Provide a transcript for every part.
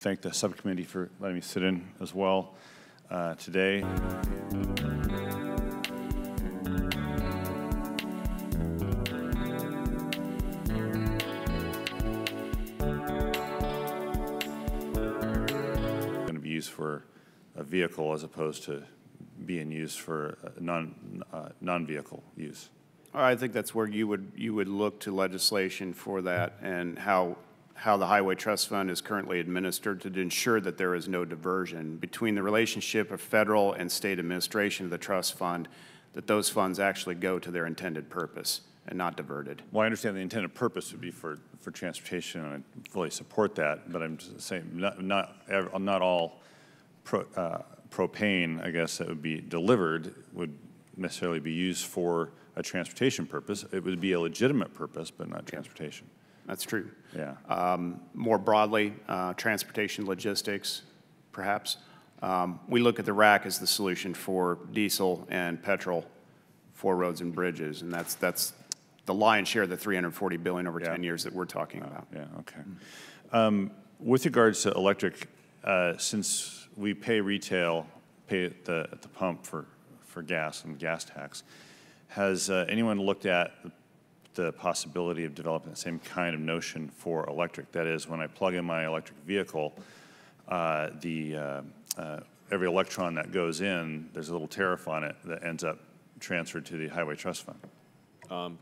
Thank the subcommittee for letting me sit in as well today. Going to be used for a vehicle as opposed to being used for non-vehicle use. I think that's where you would look to legislation for that, and how the Highway Trust Fund is currently administered to ensure that there is no diversion between the relationship of federal and state administration of the trust fund, that those funds actually go to their intended purpose and not diverted. Well, I understand the intended purpose would be for transportation, and I fully support that, but I'm just saying not all propane, I guess, that would be delivered would necessarily be used for a transportation purpose. It would be a legitimate purpose, but not transportation. That's true. Yeah. More broadly, transportation logistics, perhaps. We look at the RAC as the solution for diesel and petrol for roads and bridges, and that's the lion's share of the $340 billion over 10 years that we're talking about. Yeah. Okay. With regards to electric, since we pay retail, pay at the pump for gas and gas tax, has anyone looked at the possibility of developing the same kind of notion for electric? That is, when I plug in my electric vehicle, every electron that goes in, there's a little tariff on it that ends up transferred to the Highway Trust Fund.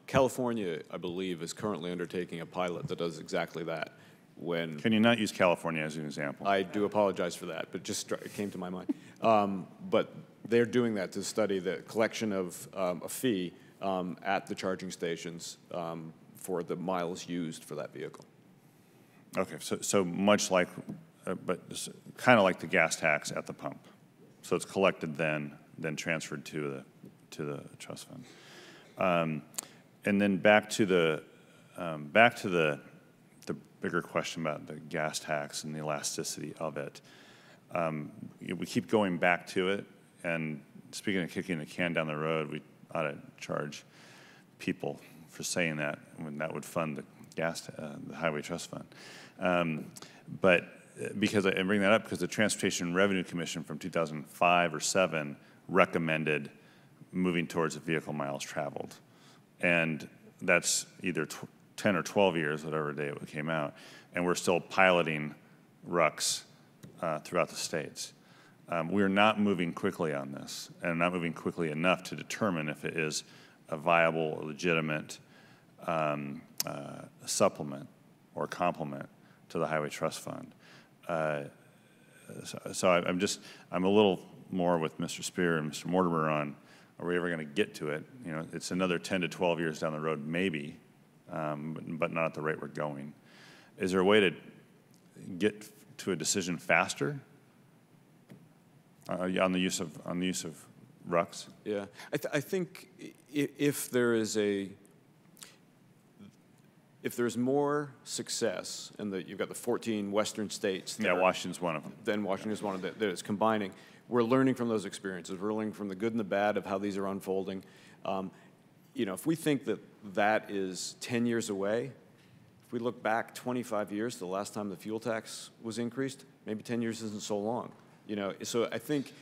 California, I believe, is currently undertaking a pilot that does exactly that. Can you not use California as an example? I do apologize for that, but it came to my mind. But they're doing that to study the collection of a fee at the charging stations for the miles used for that vehicle. Okay, so much like, but kind of like the gas tax at the pump. So it's collected then transferred to the trust fund. And then back to the bigger question about the gas tax and the elasticity of it. We keep going back to it, and speaking of kicking the can down the road, we ought to charge people for saying that, when that would fund the Highway Trust Fund. But because I bring that up because the Transportation Revenue Commission from 2005 or 7 recommended moving towards the vehicle miles traveled, and that's either 10 or 12 years, whatever day it came out, and we're still piloting RUCs throughout the states. We're not moving quickly on this, and not moving quickly enough to determine if it is a viable, legitimate supplement or complement to the Highway Trust Fund. So I'm a little more with Mr. Spear and Mr. Mortimer on, are we ever going to get to it? You know, it's another 10 to 12 years down the road, maybe, but not at the rate we're going. Is there a way to get to a decision faster on the use of RUCs? Yeah, I think if there's more success, and you've got the 14 western states. Yeah, Washington's one of them. Then Washington's one of them that is combining. We're learning from those experiences. We're learning from the good and the bad of how these are unfolding. If we think that is 10 years away, if we look back 25 years to the last time the fuel tax was increased, maybe 10 years isn't so long. So I think,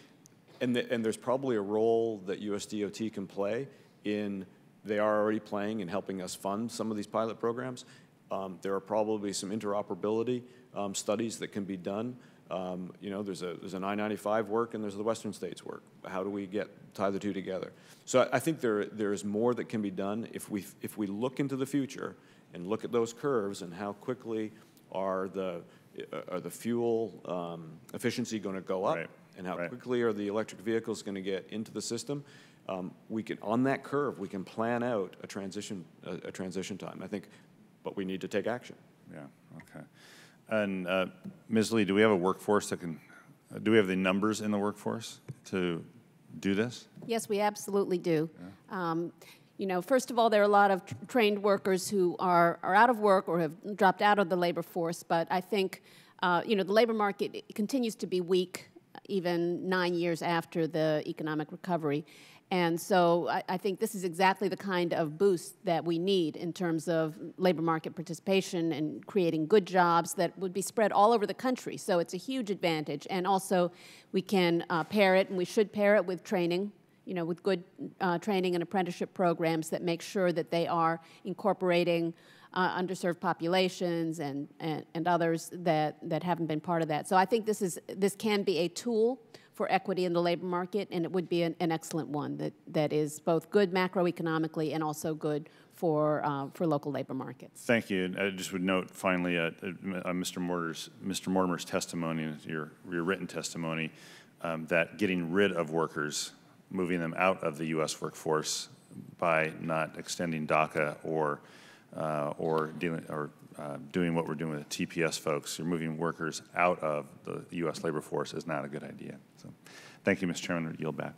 and there's probably a role that USDOT can play in, they are already playing in helping us fund some of these pilot programs. There are probably some interoperability studies that can be done. There's an I-95 work and there's the Western States work. How do we tie the two together? So I think there is more that can be done if we look into the future and look at those curves and how quickly are the fuel efficiency going to go up, right, and how quickly are the electric vehicles going to get into the system. On that curve, we can plan out a transition time, I think, but we need to take action. Yeah, okay. And Ms. Lee, do we have a workforce do we have the numbers in the workforce to do this? Yes, we absolutely do. Yeah. First of all, there are a lot of trained workers who are out of work or have dropped out of the labor force, but I think, the labor market continues to be weak even 9 years after the economic recovery. And so I think this is exactly the kind of boost that we need in terms of labor market participation and creating good jobs that would be spread all over the country. So it's a huge advantage. And also we can pair it, and we should pair it with training, with good training and apprenticeship programs that make sure that they are incorporating underserved populations and others that haven't been part of that. So I think this can be a tool for equity in the labor market, and it would be an excellent one that is both good macroeconomically and also good for local labor markets. Thank you. And I just would note finally Mr. Mortimer's testimony, your written testimony, that getting rid of workers, moving them out of the U.S. workforce by not extending DACA or doing what we're doing with the TPS folks, you're moving workers out of the U.S. labor force is not a good idea. So, thank you, Mr. Chairman. I yield back.